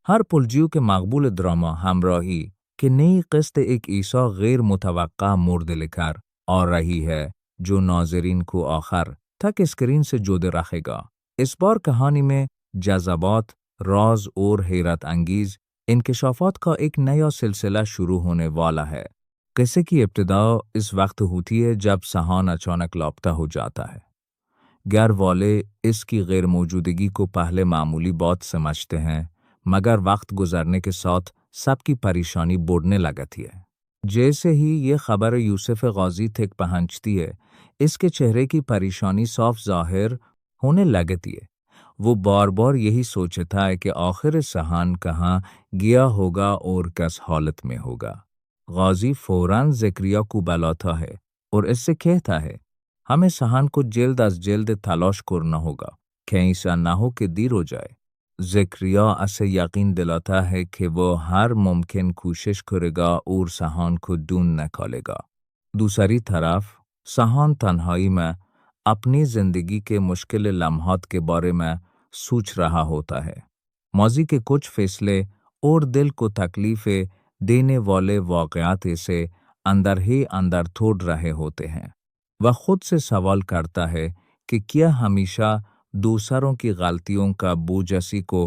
हर पुलजियो के मकबूल ड्रामा हमराही कि नई किस्त एक ईसा गैर मुतवक्का मोड़ लेकर और रही है जो नाज़रीन को आखिर तक स्क्रीन से जोड़े रखेगा। इस बार कहानी में जज़बात, राज और हैरत अंगीज इंकशाफात का एक नया सिलसिला शुरू होने वाला है। किस्से की इब्तिदा इस वक्त होती है जब सहान अचानक लापता हो जाता है। घर वाले इसकी गैर मौजूदगी को पहले मामूली बात समझते हैं, मगर वक्त गुजरने के साथ सबकी परेशानी बढ़ने लगती है। जैसे ही ये खबर यूसुफ गाजी तक पहुंचती है, इसके चेहरे की परेशानी साफ जाहिर होने लगती है। वो बार बार यही सोचता है कि आखिर सहान कहाँ गया होगा और किस हालत में होगा। गाजी फौरन ज़करिया को बुलाता है और इससे कहता है, हमें सहान को जल्द अज जल्द तलाश करना होगा, कहीं ऐसा ना हो कि देर हो जाए। ज़करिया ऐसे यकीन दिलाता है कि वो हर मुमकिन कोशिश करेगा और सहान को ढूंढ निकालेगा। दूसरी तरफ सहान तन्हाई में अपनी जिंदगी के मुश्किल लम्हात के बारे में सोच रहा होता है। माजी के कुछ फैसले और दिल को तकलीफें देने वाले वाक़यात इसे अंदर ही अंदर तोड़ रहे होते हैं। वह खुद से सवाल करता है कि क्या हमेशा दूसरों की गलतियों का बोझ इसी को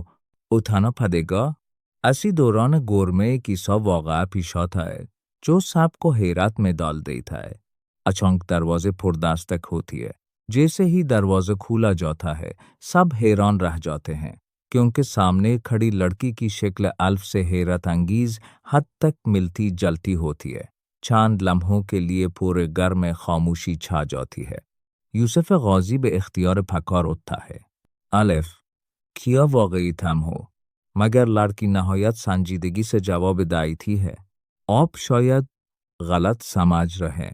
उठाना पड़ेगा। इसी दौरान गौर में एक ऐसा वाक़या पेश आता है जो सबको हैरत में डाल देता है। अचानक दरवाजे पर दस्तक होती है। जैसे ही दरवाजा खोला जाता है, सब हैरान रह जाते हैं, क्योंकि सामने खड़ी लड़की की शक्ल अल्फ से हैरत अंगीज हद तक मिलती जलती होती है। चंद लम्हों के लिए पूरे घर में खामोशी छा जाती है। यूसुफ गाजी बे इख्तियार फकार उठता है। अलिफ, क्या वाकई थम हो? मगर लड़की नहायत संजीदगी से जवाब देती है, आप शायद गलत समझ रहे,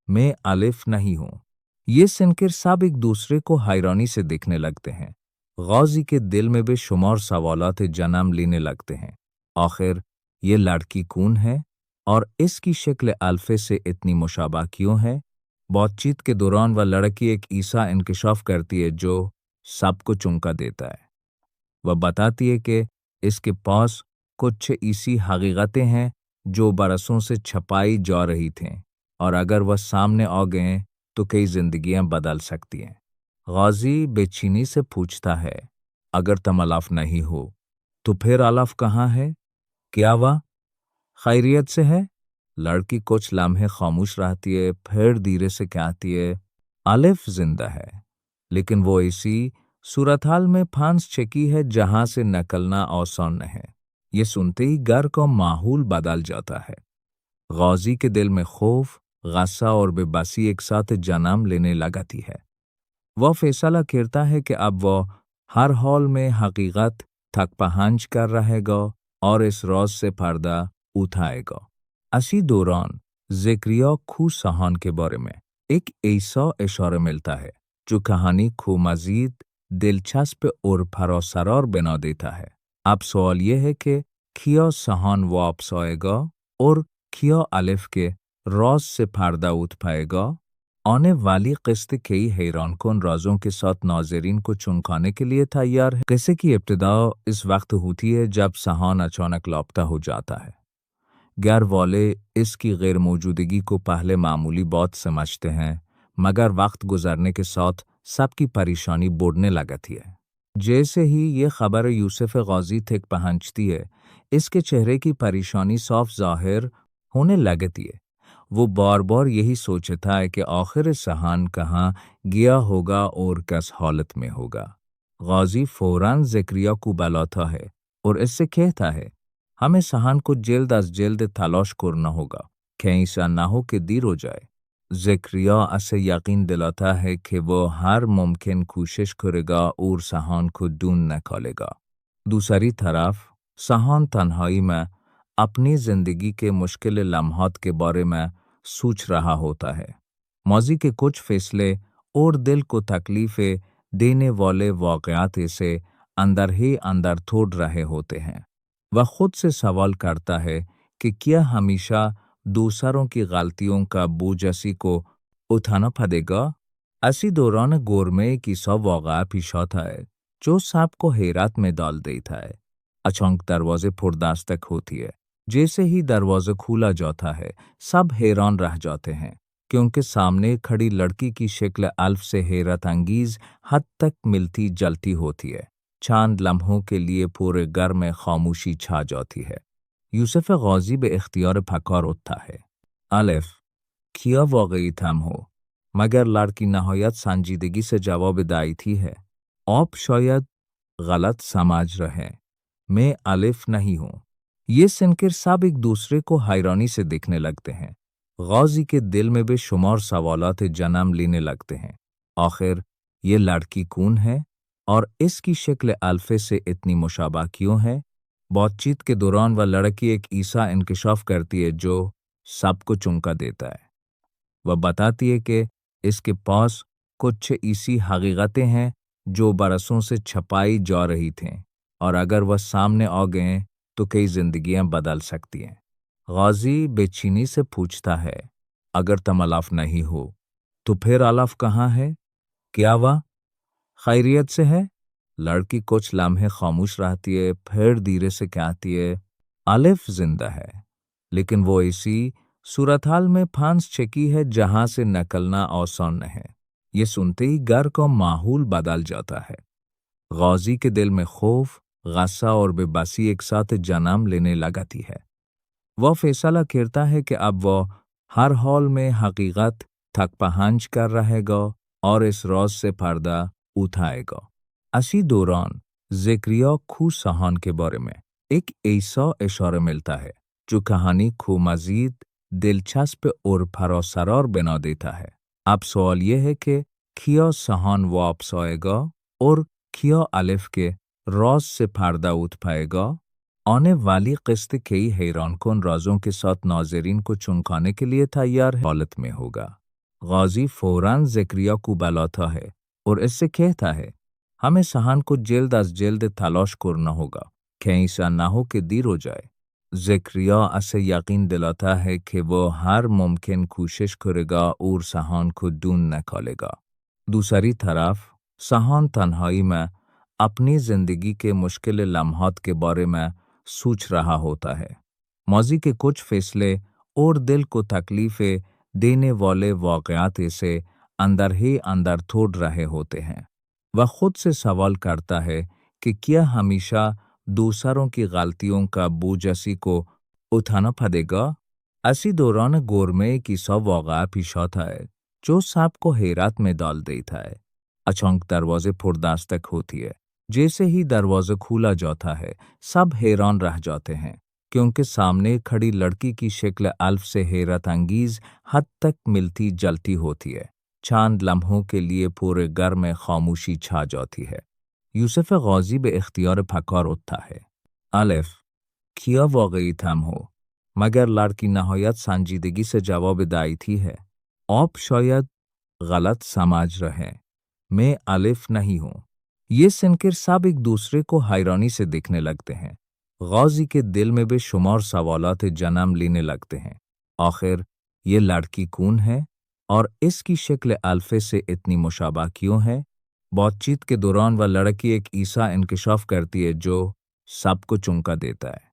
मैं अलिफ नहीं हूँ। ये सुनकर सब एक दूसरे को हैरानी से देखने लगते हैं। गाजी के दिल में बेशुमार सवालात जन्म लेने लगते हैं। आखिर ये लड़की कौन है और इसकी शक्ल अल्फे से इतनी मुशाबा क्यों है? बातचीत के दौरान वह लड़की एक ऐसा इंकशाफ करती है जो सबको चौंका देता है। वह बताती है कि इसके पास कुछ ऐसी हकीकतें हैं जो बरसों से छपाई जा रही थीं, और अगर वह सामने आ गए तो कई जिंदगियां बदल सकती हैं। गाजी बेचैनी से पूछता है, अगर तुम अलाफ नहीं हो तो फिर अलाफ कहाँ है? क्या वह खैरियत से है? लड़की कुछ लम्हे खामोश रहती है, फिर धीरे से कहती है, अलिफ जिंदा है, लेकिन वो ऐसी सूरत हाल में फांस चकी है जहां से निकलना आसान नहीं है। ये सुनते ही घर का माहौल बदल जाता है। गाजी के दिल में खौफ, गुस्सा और बेबसी एक साथ जन्म लेने लगती है। वह फैसला करता है कि अब वह हर हाल में हकीकत तक पहुंच कर रहेगा और इस राज से पर्दा उठाएगा। इसी दौरान ज़करिया को सहान के बारे में एक ऐसा इशारा मिलता है जो कहानी को मजीद दिलचस्प और भरोसेदार बना देता है। अब सवाल यह है कि क्या सहान वापस आएगा और क्या अलिफ के राज से पर्दा उठ पाएगा? आने वाली किस्त कई हैरान कुन राजों के साथ नाज़रीन को चौंकाने के लिए तैयार है। किस्से की इब्तिदा इस वक्त होती है जब सहान अचानक लापता हो जाता है। घर वाले इसकी गैर मौजूदगी को पहले मामूली बात समझते हैं, मगर वक्त गुजरने के साथ सबकी परेशानी बढ़ने लगती है। जैसे ही ये खबर यूसुफ गाजी तक पहुंचती है, इसके चेहरे की परेशानी साफ जाहिर होने लगती है। वो बार बार यही सोचता है कि आखिर सहान कहाँ गया होगा और किस हालत में होगा। गाजी फौरन ज़करिया को बुलाता है और इससे कहता है, हमें सहान को जल्द अज जल्द तलाश करना होगा, कहीं ऐसा ना हो कि देर हो जाए। ज़करिया ऐसे यकीन दिलाता है कि वो हर मुमकिन कोशिश करेगा और सहान को ढूंढ निकालेगा। दूसरी तरफ सहान तन्हाई में अपनी जिंदगी के मुश्किल लम्हात के बारे में सोच रहा होता है। माजी के कुछ फैसले और दिल को तकलीफें देने वाले वाक़यात इसे अंदर ही अंदर तोड़ रहे होते हैं। वह खुद से सवाल करता है कि क्या हमेशा दूसरों की गलतियों का बोझ इसी को उठाना पड़ेगा। इसी दौरान गौर में एक ऐसा वाक़या पेश आता है जो सबको हैरत में डाल देता है। अचानक दरवाजे पुरदास्तक होती है। जैसे ही दरवाजा खुला जाता है, सब हैरान रह जाते हैं, क्योंकि सामने खड़ी लड़की की शक्ल अल्फ से हैरत अंगीज हद तक मिलती जलती होती है। चंद लम्हों के लिए पूरे घर में खामोशी छा जाती है। यूसुफ गाजी बे इख्तियार पकार उठता है। अलिफ, क्या वाकई थम हो? मगर लड़की नहायत संजीदगी से जवाब देती है, आप शायद गलत समझ रहे, मैं अलिफ नहीं हूँ। ये सुनकर सब एक दूसरे को हैरानी से देखने लगते हैं। गाजी के दिल में बेशुमार सवालात जन्म लेने लगते हैं। आखिर ये लड़की कौन है और इसकी शक्ल अल्फे से इतनी मुशाबा क्यों है? बातचीत के दौरान वह लड़की एक ईसा इंकशाफ करती है जो सबको चौंका देता है। वह बताती है कि इसके पास कुछ ऐसी हकीकतें हैं जो बरसों से छपाई जा रही थीं, और अगर वह सामने आ गए तो कई जिंदगियां बदल सकती हैं। गाजी बेचैनी से पूछता है, अगर तुम अलाफ नहीं हो तो फिर अलाफ कहाँ है? क्या वह खैरियत से है? लड़की कुछ लम्हे खामोश रहती है, फिर धीरे से कहती है, अलिफ जिंदा है, लेकिन वो ऐसी सूरत-हाल में फांस चकी है जहां से निकलना आसान न है। ये सुनते ही घर का माहौल बदल जाता है। गाजी के दिल में खौफ, गुस्सा और बेबसी एक साथ जन्म लेने लगती है। वह फैसला करता है कि अब वह हर हाल में हकीकत तक पहुंच कर रहेगा और इस राज से पर्दा उठाएगा। इसी दौरान ज़करिया खू सहान के बारे में एक ऐसा इशारा मिलता है जो कहानी को मजीद दिलचस्प और फरासरार बना देता है। अब सवाल यह है कि क्या सहान वापस आएगा और क्या अलिफ के राज से पर्दा उठ पाएगा? आने वाली किस्त कई हैरानकुन राजों के साथ नाज़रीन को चौंकाने के लिए तैयार हालत में होगा। गाजी फौरन ज़करिया को बुलाता है और इससे कहता है, हमें सहान को जल्द अज जल्द तलाश करना होगा, कहीं ऐसा ना हो कि देर हो जाए। ज़करिया ऐसे यकीन दिलाता है कि वो हर मुमकिन कोशिश करेगा और सहान को ढूंढ निकालेगा। दूसरी तरफ सहान तन्हाई में अपनी जिंदगी के मुश्किल लम्हात के बारे में सोच रहा होता है। माजी के कुछ फैसले और दिल को तकलीफें देने वाले वाक़यात से अंदर ही अंदर तोड़ रहे होते हैं। वह खुद से सवाल करता है कि क्या हमेशा दूसरों की गलतियों का बोझ इसी को उठाना पड़ेगा? इसी दौरान गौर में एक ऐसा वाक़या पेश आता है जो सबको हैरत में डाल देता है। अचानक दरवाजे पुरदास्तक होती है। जैसे ही दरवाजा खुला जाता है, सब हैरान रह जाते हैं, क्योंकि सामने खड़ी लड़की की शक्ल अल्फ से हैरत अंगीज हद तक मिलती जलती होती है। चंद लम्हों के लिए पूरे घर में खामोशी छा जाती है। यूसुफ गाजी बे इख्तियार पकार उठता है। अलिफ, क्या वाकई थम हो? मगर लड़की नहायत संजीदगी से जवाब देती है, आप शायद गलत समझ रहे, मैं अलिफ नहीं हूँ। ये सुनकर सब एक दूसरे को हैरानी से देखने लगते हैं। गाजी के दिल में बेशुमार सवालात जन्म लेने लगते हैं। आखिर ये लड़की कौन है और इसकी शक्ल अल्फे से इतनी मुशाबा क्यों है? बातचीत के दौरान वह लड़की एक ईसा इंकशाफ करती है जो सबको चौंका देता है।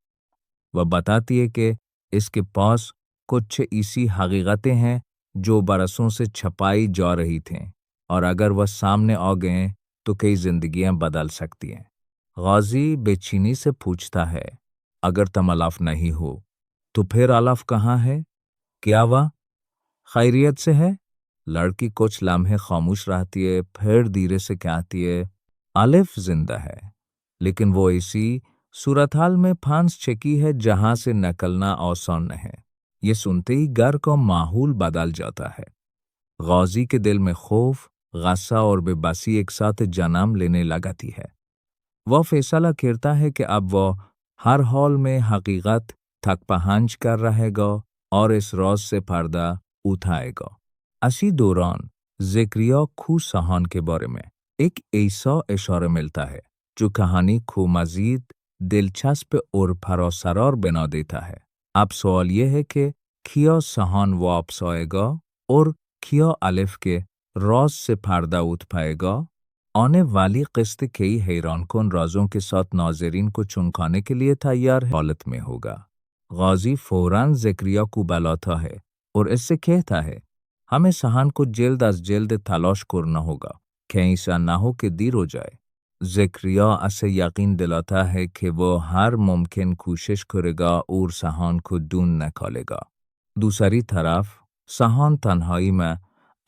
वह बताती है कि इसके पास कुछ ऐसी हकीकतें हैं जो बरसों से छपाई जा रही थीं, और अगर वह सामने आ गए तो कई जिंदगियां बदल सकती हैं। गाजी बेचैनी से पूछता है, अगर तुम अलाफ नहीं हो तो फिर अलाफ कहाँ है? क्या वह खैरियत से है? लड़की कुछ लम्हे खामोश रहती है, फिर धीरे से कहती है, अलिफ जिंदा है, लेकिन वो ऐसी सूरत-हाल में फांस चकी है जहां से निकलना आसान न है। ये सुनते ही घर का माहौल बदल जाता है। गाजी के दिल में खौफ, गुस्सा और बेबसी एक साथ जन्म लेने लगती है। वह फैसला करता है कि अब वह हर हाल में हकीकत तक पहुंच कर रहेगा और इस राज से पर्दा उठाएगा। इसी दौरान ज़करिया खू सहान के बारे में एक ऐसा इशारा मिलता है जो कहानी को मजीद दिलचस्प और फरासरार बना देता है। अब सवाल यह है कि क्या सहान वापस आएगा और क्या अलिफ के राज से पर्दा उठ पाएगा? आने वाली किस्त कई हैरानकुन राजों के साथ नाज़रीन को चौंकाने के लिए तैयार हालत में होगा। गाजी फौरन ज़करिया को बुलाता है और इससे कहता है, हमें सहान को जल्द अज जल्द तलाश करना होगा, कहीं ऐसा ना हो कि देर हो जाए। ज़करिया उसे यकीन दिलाता है कि वो हर मुमकिन कोशिश करेगा और सहान को ढूंढ निकालेगा। दूसरी तरफ सहान तन्हाई में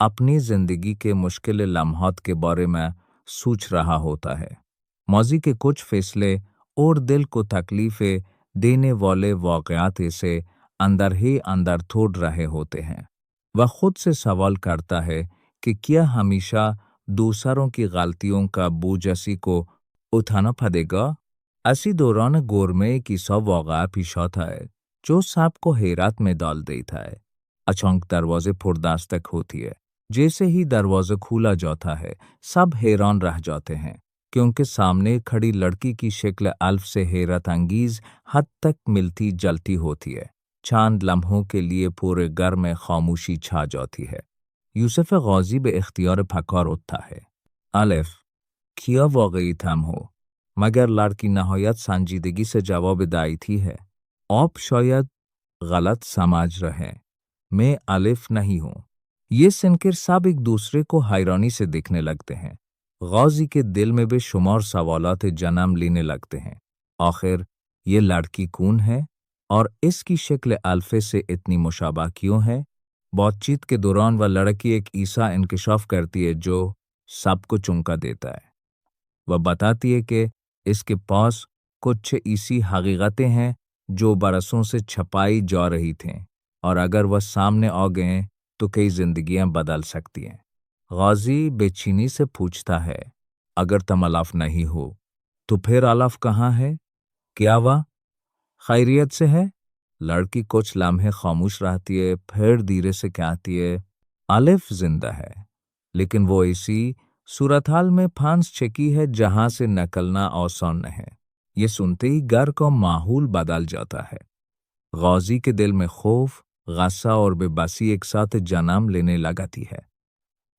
अपनी जिंदगी के मुश्किल लम्हात के बारे में सोच रहा होता है। माजी के कुछ फैसले और दिल को तकलीफें देने वाले वाक़यात इसे अंदर ही अंदर तोड़ रहे होते हैं। वह खुद से सवाल करता है कि क्या हमेशा दूसरों की गलतियों का बोझ इसी को उठाना पड़ेगा। इसी दौरान गौर में कि सब वाक़या पेश आता है जो सबको हैरत में डाल देता है। अचानक दरवाजे पुरदस्तक होती है। जैसे ही दरवाजा खुला जाता है सब हैरान रह जाते हैं, क्योंकि सामने खड़ी लड़की की शक्ल अल्फ से हैरत अंगीज हद तक मिलती जलती होती है। चंद लम्हों के लिए पूरे घर में खामोशी छा जाती है। यूसुफ गाजी बे इख्तियार फकार उठता है। अलिफ, क्या वाकई थम हो? मगर लड़की नहायत संजीदगी से जवाब देती है, आप शायद गलत समझ रहे, मैं अलिफ नहीं हूँ। ये सुनकर सब एक दूसरे को हैरानी से देखने लगते हैं। गाजी के दिल में बेशुमार सवालात जन्म लेने लगते हैं। आखिर ये लड़की कौन है और इसकी शक्ल अल्फे से इतनी मुशाबा क्यों है? बातचीत के दौरान वह लड़की एक ईसा इंकशाफ करती है जो सबको चौंका देता है। वह बताती है कि इसके पास कुछ ऐसी हकीकतें हैं जो बरसों से छपाई जा रही थीं, और अगर वह सामने आ गए तो कई जिंदगियां बदल सकती हैं। गाजी बेचैनी से पूछता है, अगर तुम अलाफ नहीं हो तो फिर अलाफ कहाँ है? क्या वह खैरियत से है? लड़की कुछ लम्हे खामोश रहती है, फिर धीरे से कहती है, अलिफ जिंदा है, लेकिन वो इसी सूरत-हाल में फांस चकी है जहां से निकलना आसान है। ये सुनते ही घर का माहौल बदल जाता है। गाजी के दिल में खौफ, गुस्सा और बेबसी एक साथ जन्म लेने लगती है।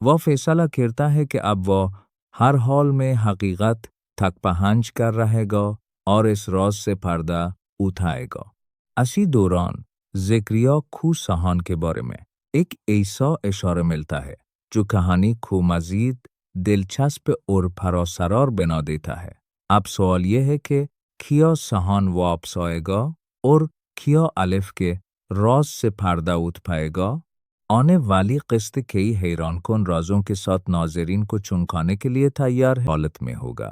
वह फैसला करता है कि अब वह हर हाल में हकीकत तक पहुंच कर रहेगा और इस राज से पर्दा उठाएगा। इसी दौरान ज़करिया को सहान के बारे में एक ऐसा इशारा मिलता है जो कहानी को मजीद दिलचस्प और भरोसेदार बना देता है। अब सवाल यह है कि क्या सहान वापस आएगा और क्या अलिफ के राज से पर्दा उठ पाएगा? आने वाली किस्त कई हैरानकुन राजों के साथ नाज़रीन को चौंकाने के लिए तैयार हालत में होगा।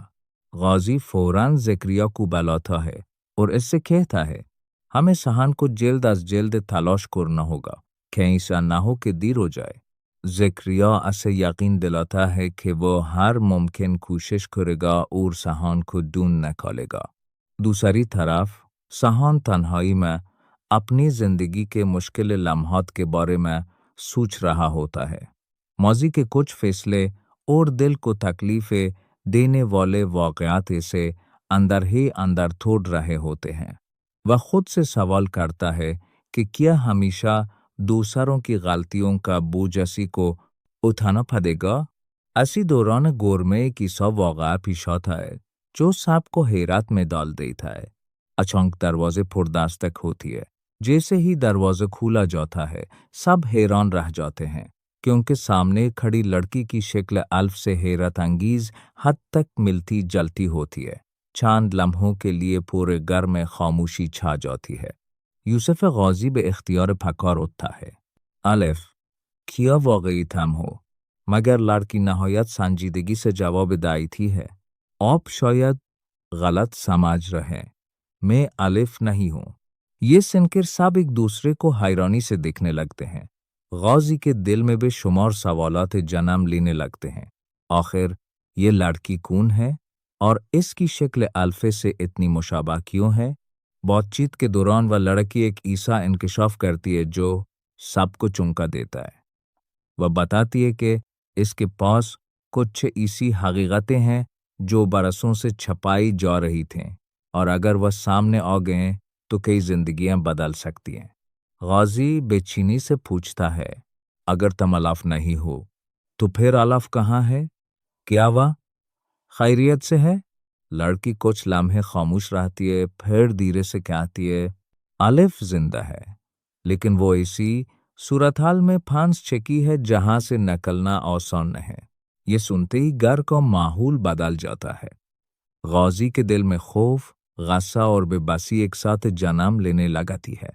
गाजी फौरन ज़करिया को बुलाता है और इससे कहता है, हमें सहान को जल्द अज जल्द तलाश करना होगा, कहीं ऐसा ना हो कि देर हो जाए। ज़करिया उसे यकीन दिलाता है कि वो हर मुमकिन कोशिश करेगा और सहान को ढूंढ निकालेगा। दूसरी तरफ सहान तन्हाई में अपनी जिंदगी के मुश्किल लम्हात के बारे में सोच रहा होता है। माजी के कुछ फैसले और दिल को तकलीफें देने वाले वाक़यात इसे अंदर ही अंदर तोड़ रहे होते हैं। वह खुद से सवाल करता है कि क्या हमेशा दूसरों की गलतियों का बोझ इसी को उठाना पड़ेगा। इसी दौरान गौर में कि सब वाक़या पेश आता है जो सबको हैरत में डाल देता है। अचानक दरवाजे पुरदस्तक होती है। जैसे ही दरवाजा खुला जाता है सब हैरान रह जाते हैं, क्योंकि सामने खड़ी लड़की की शक्ल अल्फ से हैरत अंगीज हद तक मिलती जलती होती है। चंद लम्हों के लिए पूरे घर में खामोशी छा जाती है। यूसुफ गाजी बे इख्तियार फकार उठता है। अलिफ, क्या वाकई थम हो? मगर लड़की नहायत संजीदगी से जवाब देती है, आप शायद गलत समझ रहे, मैं अलिफ नहीं हूँ। ये सुनकर सब एक दूसरे को हैरानी से देखने लगते हैं। गाजी के दिल में बेशुमार सवालात जन्म लेने लगते हैं। आखिर ये लड़की कौन है और इसकी शक्ल अल्फे से इतनी मुशाबा क्यों है? बातचीत के दौरान वह लड़की एक ईसा इंकशाफ करती है जो सबको चौंका देता है। वह बताती है कि इसके पास कुछ ऐसी हकीकतें हैं जो बरसों से छपाई जा रही थीं, और अगर वह सामने आ गए तो कई जिंदगियां बदल सकती हैं। गाजी बेचैनी से पूछता है, अगर तुम अलाफ नहीं हो तो फिर अलाफ कहाँ है? क्या वह खैरियत से है? लड़की कुछ लम्हे खामोश रहती है, फिर धीरे से कहती है, अलिफ जिंदा है, लेकिन वो इसी सूरत हाल में फांस चकी है जहां से निकलना आसान है। ये सुनते ही घर का माहौल बदल जाता है। गाजी के दिल में खौफ, गस्सा और बेबसी एक साथ जन्म लेने लगती है।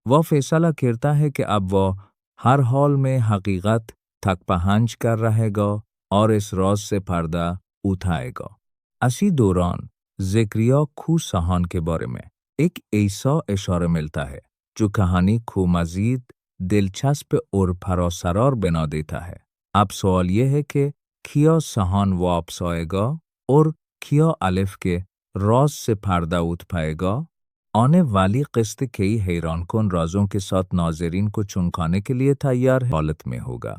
वह फैसला करता है कि अब वह हर हाल में हकीकत तक पहुंच कर रहेगा और इस राज से पर्दा उठाएगा। इसी दौरान ज़करिया खू सहान के बारे में एक ऐसा इशारा मिलता है जो कहानी को मजीद दिलचस्प और भरोसेदार बना देता है। अब सवाल यह है कि क्या सहान वापस आएगा और क्या अलिफ के राज से पर्दा उठ पाएगा? आने वाली किस्त कई हैरानकुन राजों के साथ नाज़रीन को चौंकाने के लिए तैयार हालत में होगा।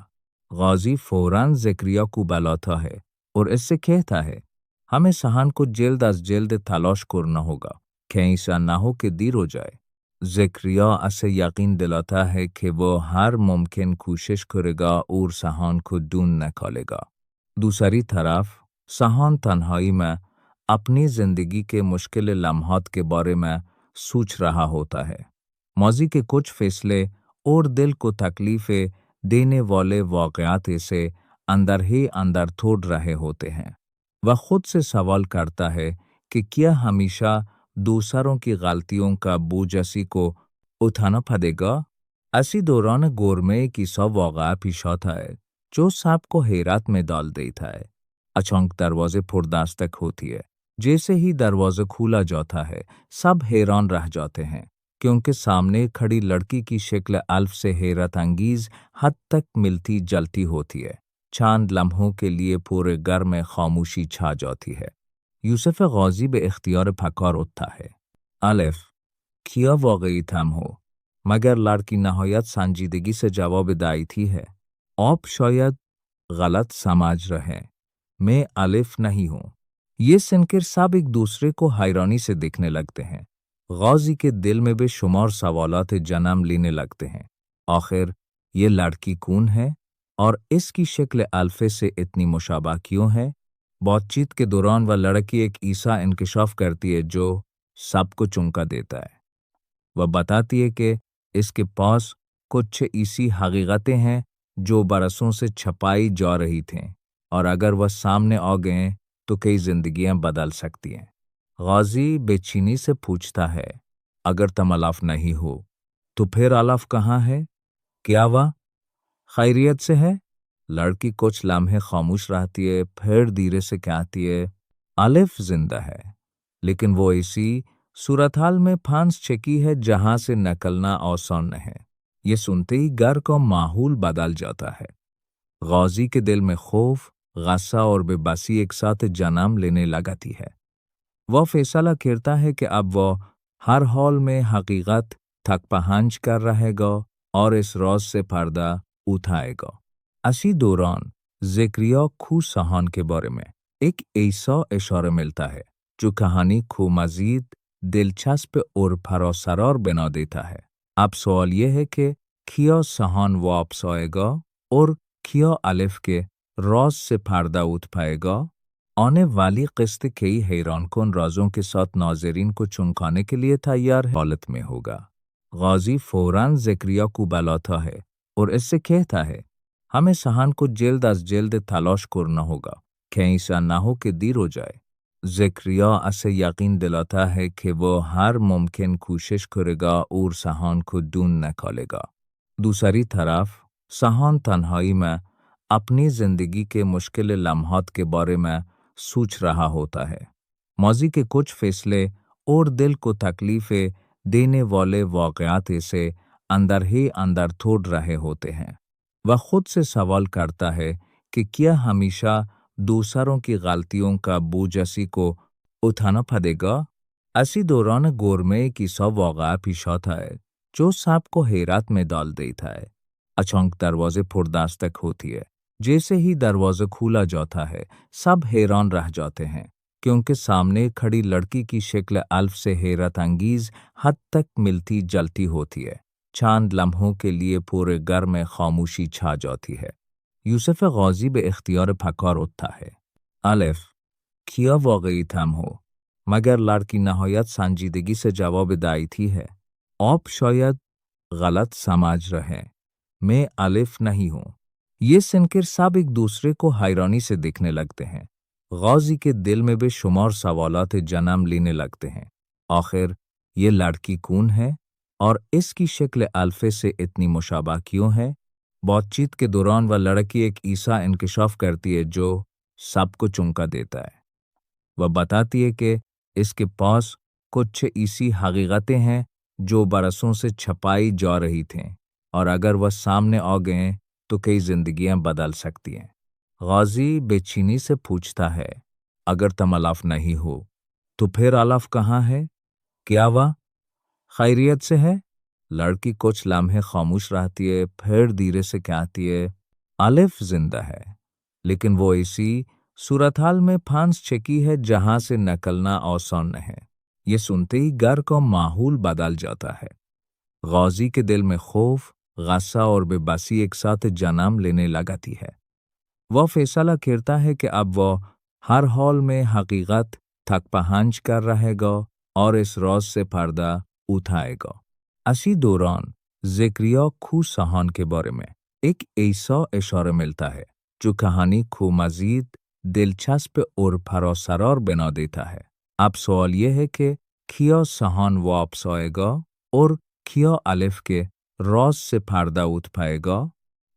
गाजी फौरन ज़करिया को बुलाता है और इससे कहता है, हमें सहान को जल्द अज जल्द तलाश करना होगा, कहीं ऐसा ना हो कि देर हो जाए। ज़करिया इसे यकीन दिलाता है कि वो हर मुमकिन कोशिश करेगा और सहान को ढूंढ निकालेगा। दूसरी तरफ सहान तन्हाई में अपनी जिंदगी के मुश्किल लम्हात के बारे में सोच रहा होता है। माजी के कुछ फैसले और दिल को तकलीफें देने वाले वाक़यात इसे अंदर ही अंदर तोड़ रहे होते हैं। वह खुद से सवाल करता है कि क्या हमेशा दूसरों की गलतियों का बोझ को उठाना पड़ेगा? इसी दौरान गौर में कि सब वाक़या पेश आता है जो सबको हैरत में डाल देता है। अचानक दरवाजे फुर्दास्तक होती है। जैसे ही दरवाजा खुला जाता है, सब हैरान रह जाते हैं, क्योंकि सामने खड़ी लड़की की शक्ल अल्फ से हैरत अंगीज हद तक मिलती जलती होती है। चंद लम्हों के लिए पूरे घर में खामोशी छा जाती है। यूसुफ गाजी बे इख्तियार फकार उठता है। अलिफ, क्या वाकई थम हो? मगर लड़की नहायत संजीदगी से जवाब देती है, आप शायद गलत समझ रहे, मैं अलिफ नहीं हूँ। ये सुनकर सब एक दूसरे को हैरानी से देखने लगते हैं। गाजी के दिल में बेशुमार सवालात जन्म लेने लगते हैं। आखिर ये लड़की कौन है और इसकी शक्ल अल्फे से इतनी मुशाबा क्यों है? बातचीत के दौरान वह लड़की एक ऐसा इंकशाफ करती है जो सबको चौंका देता है। वह बताती है कि इसके पास कुछ ऐसी हकीकतें हैं जो बरसों से छपाई जा रही थीं, और अगर वह सामने आ गए तो कई जिंदगियां बदल सकती हैं। गाजी बेचैनी से पूछता है, अगर तुम अलाफ नहीं हो तो फिर अलाफ कहाँ है? क्या वह खैरियत से है? लड़की कुछ लम्हे खामोश रहती है, फिर धीरे से कहती है, अलिफ जिंदा है, लेकिन वो इसी सूरत हाल में फांस चकी है जहां से निकलना आसान है। ये सुनते ही घर का माहौल बदल जाता है। गाजी के दिल में खौफ, गस्सा और बेबसी एक साथ जन्म लेने लगती है। वह फैसला करता है कि अब वह हर हाल में हकीकत तक पहुंच कर रहेगा और इस राज से पर्दा उठाएगा। इसी दौरान ज़करिया खू सहान के बारे में एक ऐसा इशारा मिलता है जो कहानी को मजीद दिलचस्प और भरोसेदार बना देता है। अब सवाल यह है कि क्या सहान वापस आएगा और क्या अलिफ के राज से पर्दा उठ पाएगा? आने वाली किस्त कई हैरानकुन राजों के साथ नाज़रीन को चौंकाने के लिए तैयार हालत में होगा। गाजी फौरन ज़करिया को बुलाता है और इससे कहता है, हमें सहान को जल्द अज जल्द तलाश करना होगा, कहीं ऐसा ना हो कि देर हो जाए। ज़करिया इसे यकीन दिलाता है कि वो हर मुमकिन कोशिश करेगा और सहान को ढूंढ निकालेगा। दूसरी तरफ सहान तन्हाई में अपनी जिंदगी के मुश्किल लम्हात के बारे में सोच रहा होता है। माजी के कुछ फैसले और दिल को तकलीफें देने वाले वाक़यात इसे अंदर ही अंदर तोड़ रहे होते हैं। वह खुद से सवाल करता है कि क्या हमेशा दूसरों की गलतियों का बोझ को उठाना पड़ेगा? इसी दौरान गौर में कि सब वाक़या पेश आता है जो सबको हैरत में डाल देता है। अचानक दरवाजे फुर्दास्तक होती है। जैसे ही दरवाजा खुला जाता है, सब हैरान रह जाते हैं, क्योंकि सामने खड़ी लड़की की शक्ल अल्फ से हैरत अंगीज हद तक मिलती जलती होती है। चंद लम्हों के लिए पूरे घर में खामोशी छा जाती है। यूसुफ गाजी बे इख्तियार फकार उठता है। अलिफ, کیا واقعی تھم ہو مگر لڑکی نہایت سنجیدگی سے جواب دیتی ہے آپ شاید غلط سمجھ رہے میں الف نہیں ہوں۔ یہ سن کر سب ایک دوسرے کو حیرانی سے دیکھنے لگتے ہیں۔ غازی کے دل میں بے شمار سوالات جنم لینے لگتے ہیں۔ آخر یہ لڑکی کون ہے اور اس کی شکل الفے سے اتنی مشابہ کیوں ہے؟ بات چیت کے دوران وہ لڑکی ایک ایسا انکشاف کرتی ہے جو سب کو چونکا دیتا ہے۔ وہ بتاتی ہے کہ اس کے پاس کچھ ایسی حقیقتیں ہیں جو برسوں سے چھپائی جا رہی تھیں اور اگر وہ سامنے آ گئیں تو کئی زندگیاں بدل سکتی ہیں۔ غازی بے چینی سے پوچھتا ہے اگر تم الف نہیں ہو تو پھر الف کہاں ہے؟ کیا وہ خیریت سے ہے؟ لڑکی کچھ لمحے خاموش رہتی ہے، پھر دھیرے سے کہتی ہے الف زندہ ہے لیکن وہ ایسی صورتحال میں پھنس چکی ہے جہاں سے نکلنا آسان نہیں۔ یہ سنتے ہی گھر کا ماحول بدل جاتا ہے۔ غازی کے دل میں خوف، غصہ اور بے بسی ایک ساتھ جنم لینے لگتی ہے۔ وہ فیصلہ کرتا ہے کہ اب وہ ہر حال میں حقیقت تک پہنچ کر رہے گا اور اس راز سے پردہ اٹھائے گا۔ اسی دوران زکریا کھو سہان کے بارے میں ایک ایسا اشارہ ملتا ہے جو کہانی کو مزید دلچسپ اور پراسرار بنا دیتا ہے۔ اب سوال یہ ہے کہ کیا سہان واپس آئے گا اور کیا الف کے راز سے پردہ اٹھ پائے گا؟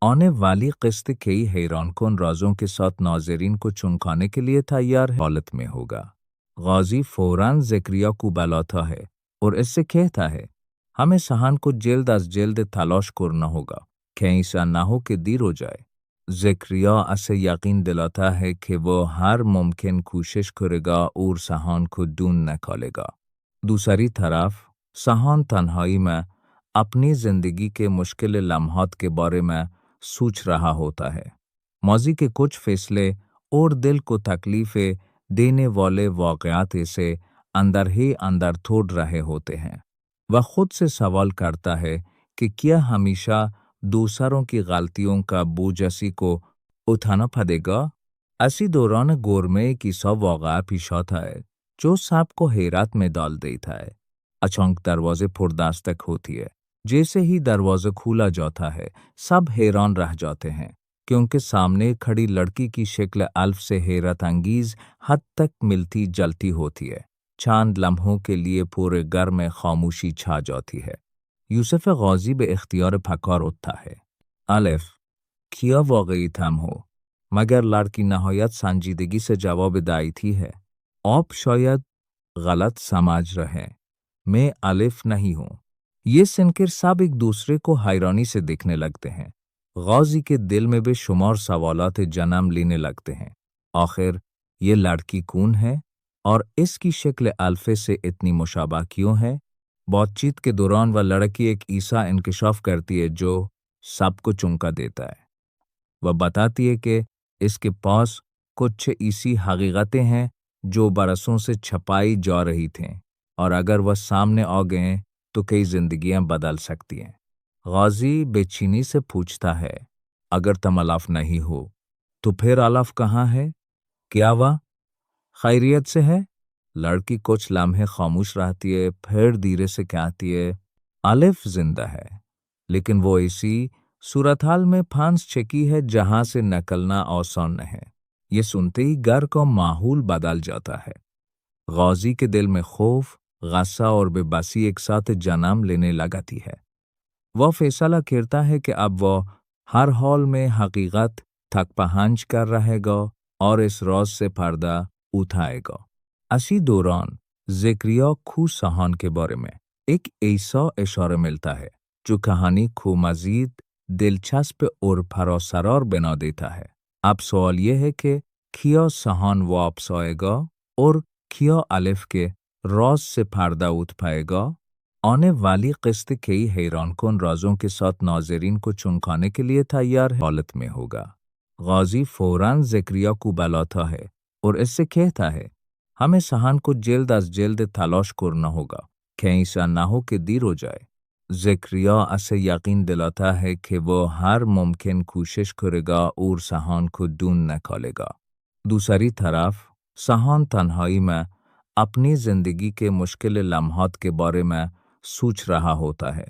آنے والی قسط کئی حیران کن رازوں کے ساتھ ناظرین کو چونکانے کے لیے تیار حالت میں ہوگا۔ غازی فوراً زکریا کو بلاتا ہے اور اس سے کہتا ہے ہمیں سہان کو جلد از جلد تلاش کرنا ہوگا، کہیں ایسا نہ ہو کہ دیر ہو جائے۔ زکریا اسے یقین دلاتا ہے کہ وہ ہر ممکن کوشش کرے گا اور سہان کو ڈھونڈ نکالے گا۔ دوسری طرف سہان تنہائی میں اپنی زندگی کے مشکل لمحات کے بارے میں سوچ رہا ہوتا ہے۔ ماضی کے کچھ فیصلے اور دل کو تکلیفیں دینے والے واقعات اسے اندر ہی اندر توڑ رہے ہوتے ہیں۔ وہ خود سے سوال کرتا ہے کہ کیا ہمیشہ دوسروں کی غلطیوں کا بوجھ اسی کو اٹھانا پڑے گا؟ اسی دوران غور میں ایک ایسا واقعہ پیش آتا ہے جو سب کو حیرت میں ڈال دیتا ہے۔ اچانک دروازے پر دستک ہوتی ہے۔ جیسے ہی دروازہ کھولا جاتا ہے سب حیران رہ جاتے ہیں کیونکہ سامنے کھڑی لڑکی کی شکل الف سے حیرت انگیز حد تک ملتی جلتی ہوتی ہے۔ چند لمحوں کے لیے پورے گھر میں خاموشی چھا جاتی ہے۔ یوسف غازی بے اختیار پکار اٹھتا ہے الف کیا واقعی تم ہو مگر لڑکی نہایت سنجیدگی سے جواب دیتی ہے آپ شاید غلط سمجھ رہے میں الف نہیں ہوں۔ یہ سن کر سب ایک دوسرے کو حیرانی سے دیکھنے لگتے ہیں۔ غازی کے دل میں بے شمار سوالات جنم لینے لگتے ہیں۔ آخر یہ لڑکی کون ہے اور اس کی شکل الفے سے اتنی مشابہ کیوں ہے؟ بات چیت کے دوران وہ لڑکی ایک ایسا انکشاف کرتی ہے جو سب کو چونکا دیتا ہے۔ وہ بتاتی ہے کہ اس کے پاس کچھ ایسی حقیقتیں ہیں جو برسوں سے چھپائی جا رہی تھیں اور اگر وہ سامنے آ گئیں تو کئی زندگیاں بدل سکتی ہیں۔ غازی بے چینی سے پوچھتا ہے اگر تم الف نہیں ہو تو پھر الف کہاں ہے؟ کیا وہ خیریت سے ہے؟ لڑکی کچھ لمحے خاموش رہتی ہے، پھر دھیرے سے کہتی ہے الف زندہ ہے لیکن وہ ایسی صورتحال میں پھنس چکی ہے جہاں سے نکلنا آسان نہیں۔ یہ سنتے ہی گھر کا ماحول بدل جاتا ہے۔ غازی کے دل میں خوف، غصہ اور بے بسی ایک ساتھ جنم لینے لگتی ہے۔ وہ فیصلہ کرتا ہے کہ اب وہ ہر حال میں حقیقت تک پہنچ کر رہے گا اور اس راز سے پردہ اٹھائے گا۔ اسی دوران زکریا کھو سہان کے بارے میں ایک ایسا اشارہ ملتا ہے جو کہانی کو مزید دلچسپ اور پراسرار بنا دیتا ہے۔ اب سوال یہ ہے کہ کیا سہان واپس آئے گا اور کیا الف کے راز سے پردہ اٹھ پائے گا؟ آنے والی قسط کئی حیران کن رازوں کے ساتھ ناظرین کو چونکانے کے لیے تیار حالت میں ہوگا۔ غازی فوراً زکریا کو بلاتا ہے اور اس سے کہتا ہے ہمیں سہان کو جلد از جلد تلاش کرنا ہوگا، کہیں ایسا نہ ہو کہ دیر ہو جائے۔ زکریا اسے یقین دلاتا ہے کہ وہ ہر ممکن کوشش کرے گا اور سہان کو ڈھونڈ نکالے گا۔ دوسری طرف सहान तन्हाई में अपनी ज़िंदगी के मुश्किल लम्हात के बारे में सोच रहा होता है।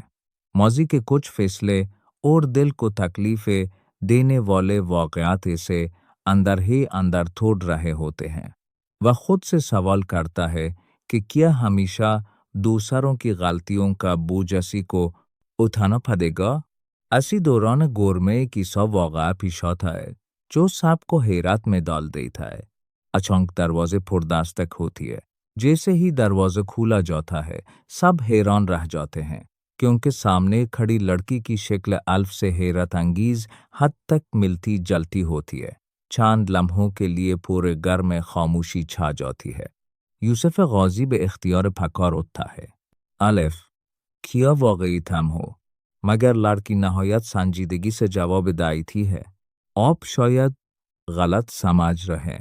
माजी के कुछ फैसले और दिल को तकलीफ़ें देने वाले वाक़यात इसे अंदर ही अंदर तोड़ रहे होते हैं। वह खुद से सवाल करता है कि क्या हमेशा दूसरों की गलतियों का बोझ असी को उठाना पड़ेगा। असी दौरान गौर में कि सब वाक़या पेश आता है जो सांप को हैरत में डाल देता है। अचानक दरवाजे पुरदस्तक होती है। जैसे ही दरवाजा खुला जाता है सब हैरान रह जाते हैं क्योंकि सामने खड़ी लड़की की शक्ल अल्फ से हैरत अंगीज हद तक मिलती जलती होती है। चंद लम्हों के लिए पूरे घर में खामोशी छा जाती है। यूसुफ गाजी बे इख्तियार पकार उठता है। अलिफ, क्या वाकई थम हो? मगर लड़की नहायत संजीदगी से जवाब देती है, आप शायद गलत समझ रहे,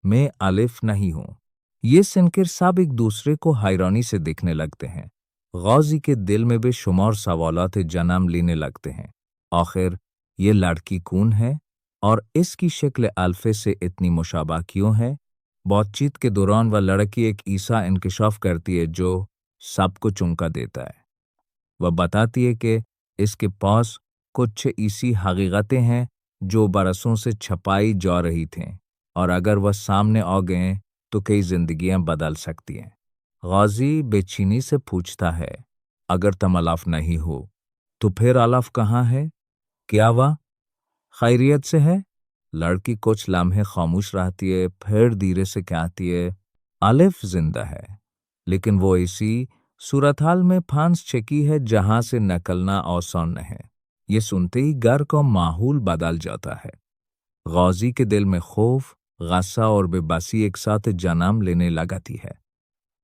मैं अलिफ नहीं हूँ। ये सुनकर सब एक दूसरे को हैरानी से देखने लगते हैं। गाजी के दिल में बेशुमार सवालात जन्म लेने लगते हैं। आखिर ये लड़की कौन है और इसकी शक्ल अल्फे से इतनी मुशाबा क्यों है? बातचीत के दौरान वह लड़की एक ईसा इंकशाफ करती है जो सबको चौंका देता है। वह बताती है कि इसके पास कुछ ऐसी हकीकतें हैं जो बरसों से छपाई जा रही थीं और अगर वह सामने आ गए तो कई जिंदगियां बदल सकती हैं। गाजी बेचैनी से पूछता है, अगर तुम अलाफ नहीं हो तो फिर अलाफ कहाँ है? क्या वह खैरियत से है? लड़की कुछ लम्हे खामोश रहती है, फिर धीरे से कहती है, अलिफ जिंदा है, लेकिन वो ऐसी सूरत-हाल में फांस चकी है जहां से निकलना आसान न है। ये सुनते ही घर का माहौल बदल जाता है। गाजी के दिल में खौफ, गुस्सा और बेबसी एक साथ जन्म लेने लगती है।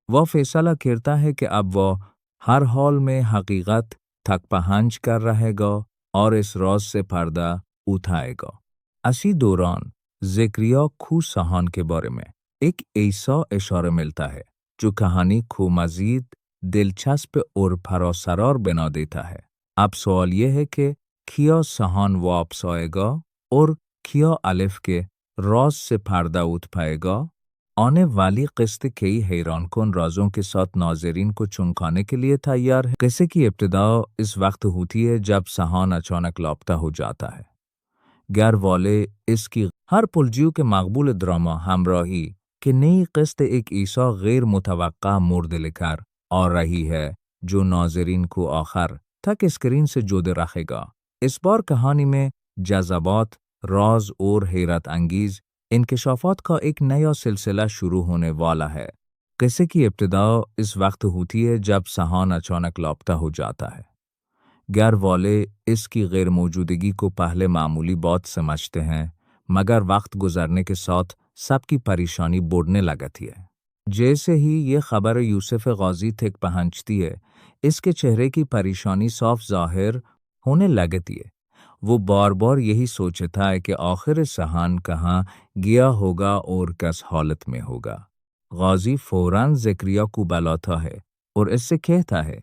वह फैसला करता है कि अब वह हर हाल में हकीकत तक पहुंच कर रहेगा और इस राज से पर्दा उठाएगा। इसी दौरान ज़करिया खू सहान के बारे में एक ऐसा इशारा मिलता है जो कहानी को मजीद दिलचस्प और भरोसेदार बना देता है। अब सवाल यह है कि क्या सहान वापस आएगा और क्या अलिफ के राज से पर्दा उठ पाएगा? आने वाली किस्त कई हैरानकुन राजों के साथ नाज़रीन को चौंकाने के लिए तैयार है। किस्से की इब्तिदा इस वक्त होती है जब सहान अचानक लापता हो जाता है। घर वाले इसकी हर पुलजियों के मकबूल ड्रामा हमराही कि नई किस्त एक ऐसा गैर मुतवक्का मोड़ लेकर आ रही है जो नाज़रीन को आखिर तक स्क्रीन से जोड़े रखेगा। इस बार कहानी में जज़बात, राज और हैरत अंगीज इंकशाफात का एक नया सिलसिला शुरू होने वाला है। किस्से की इब्तिदा इस वक्त होती है जब सहान अचानक लापता हो जाता है। घर वाले इसकी गैर मौजूदगी को पहले मामूली बात समझते हैं, मगर वक्त गुजरने के साथ सबकी परेशानी बढ़ने लगती है। जैसे ही ये खबर यूसुफ गाजी तक पहुंचती है, इसके चेहरे की परेशानी साफ जाहिर होने लगती है। वो बार बार यही सोचता है कि आखिर सहान कहाँ गया होगा और किस हालत में होगा। गाजी फौरन ज़करिया को बुलाता है और इससे कहता है,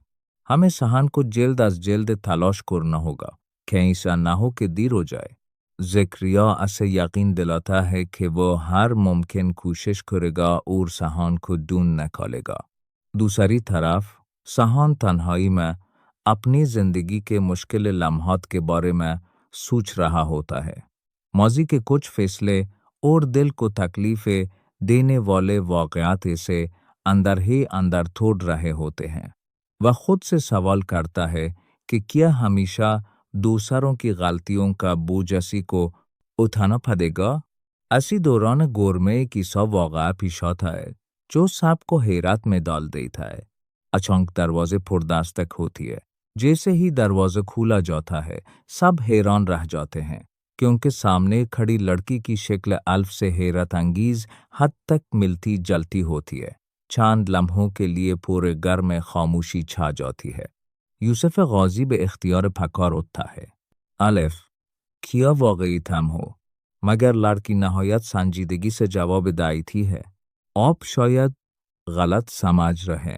हमें सहान को जल्द अज जल्द तलाश करना होगा, कहीं ऐसा ना हो कि देर हो जाए। ज़करिया उसे यकीन दिलाता है कि वो हर मुमकिन कोशिश करेगा और सहान को ढूंढ निकालेगा। दूसरी तरफ सहान तन्हाई में अपनी जिंदगी के मुश्किल लम्हात के बारे में सोच रहा होता है। माजी के कुछ फैसले और दिल को तकलीफें देने वाले वाक़यात इसे अंदर ही अंदर तोड़ रहे होते हैं। वह खुद से सवाल करता है कि क्या हमेशा दूसरों की गलतियों का बोझ असी को उठाना पड़ेगा। इसी दौरान गौर में कि सब वाक़या पेश आता है जो सबको हैरत में डाल देता है। अचानक दरवाजे पुरदस्तक होती है। जैसे ही दरवाजा खुला जाता है सब हैरान रह जाते हैं क्योंकि सामने खड़ी लड़की की शक्ल अल्फ से हैरत अंगीज हद तक मिलती जलती होती है। चंद लम्हों के लिए पूरे घर में खामोशी छा जाती है। यूसुफ गाजी बे इख्तियार पकार उठता है। अलिफ, क्या वाकई थम हो? मगर लड़की नहायत संजीदगी से जवाब देती है, आप शायद गलत समझ रहे,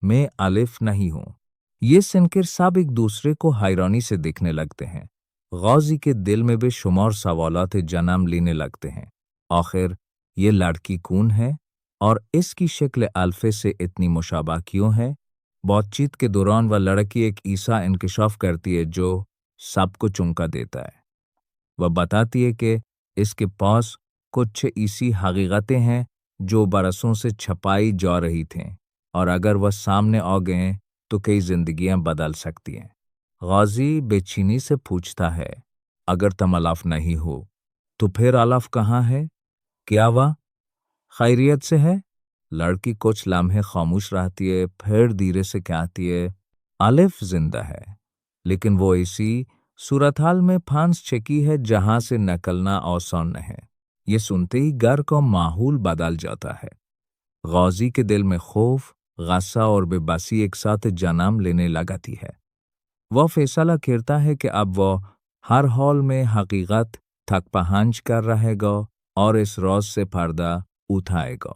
मैं अलिफ नहीं हूँ। ये सुनकर सब एक दूसरे को हैरानी से देखने लगते हैं। गाजी के दिल में बेशुमार सवालात जन्म लेने लगते हैं। आखिर یہ لڑکی کون ہے اور اس کی شکل الفے سے اتنی مشابہ کیوں ہے؟ بات چیت کے دوران وہ لڑکی ایک ایسا انکشاف کرتی ہے جو سب کو چونکا دیتا ہے۔ وہ بتاتی ہے کہ اس کے پاس کچھ ایسی حقیقتیں ہیں جو برسوں سے چھپائی جا رہی تھیں، اور اگر وہ سامنے آ گئیں تو کئی زندگیاں بدل سکتی ہیں۔ غازی بے چینی سے پوچھتا ہے، اگر تم الف نہیں ہو تو پھر الف کہاں ہے؟ کیا وہ خیریت سے ہے؟ لڑکی کچھ لمحے خاموش رہتی ہے، پھر دھیرے سے کہتی ہے، الف زندہ ہے، لیکن وہ اسی صورتحال میں پھانس چکی ہے جہاں سے نکلنا آسان ہے۔ یہ سنتے ہی گھر کا ماحول بدل جاتا ہے۔ غازی کے دل میں خوف، غصہ اور بے بسی ایک ساتھ جنم لینے لگتی ہے۔ وہ فیصلہ کرتا ہے کہ اب وہ ہر حال میں حقیقت تک پہنچ کر رہے گا اور اس راز سے پردہ اٹھائے گا۔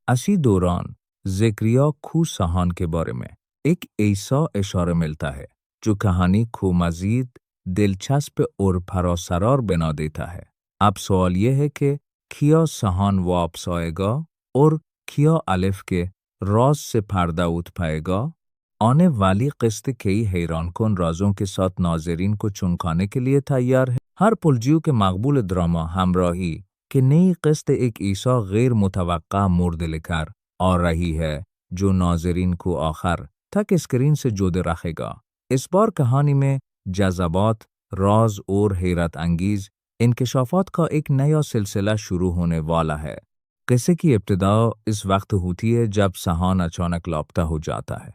اسی دوران زکریا کو سہان کے بارے میں ایک ایسا اشارہ ملتا ہے جو کہانی کو مزید دلچسپ اور پراسرار بنا دیتا ہے۔ اب سوال یہ ہے کہ کیا سہان واپس آئے گا اور کیا الف کے راز سے پردہ اٹھ پائے گا؟ آنے والی قسط کئی حیران کن رازوں کے ساتھ ناظرین کو چونکانے کے لیے تیار ہے۔ ہر پلجیو کے مقبول ڈرامہ ہمراہی کہ نئی قسط ایک ایسا غیر متوقع موڑ لے کر آ رہی ہے جو ناظرین کو آخر تک اسکرین سے جوڑے رکھے گا۔ اس بار کہانی میں جذبات، راز اور حیرت انگیز انکشافات کا ایک نیا سلسلہ شروع ہونے والا ہے۔ قصے کی ابتدا اس وقت ہوتی ہے جب سہان اچانک لاپتہ ہو جاتا ہے۔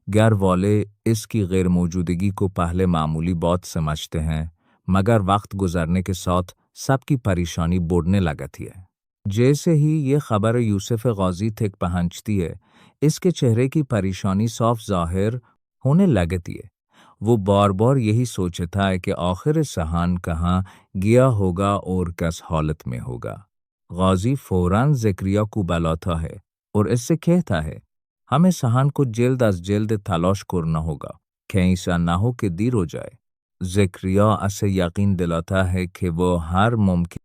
گھر والے اس کی غیر موجودگی کو پہلے معمولی بات سمجھتے ہیں، مگر وقت گزرنے کے ساتھ سب کی پریشانی بڑھنے لگتی ہے۔ جیسے ہی یہ خبر یوسف غازی تک پہنچتی ہے، اس کے چہرے کی پریشانی صاف ظاہر ہونے لگتی ہے۔ وہ بار بار یہی سوچتا ہے کہ آخر سہان کہاں گیا ہوگا اور کس حالت میں ہوگا۔ غازی فوراً زکریا کو بلاتا ہے اور اس سے کہتا ہے، ہمیں سہان کو جلد از جلد تلاش کرنا ہوگا، کہیں ایسا نہ ہو کہ دیر ہو جائے۔ زکریا اسے یقین دلاتا ہے کہ وہ ہر ممکن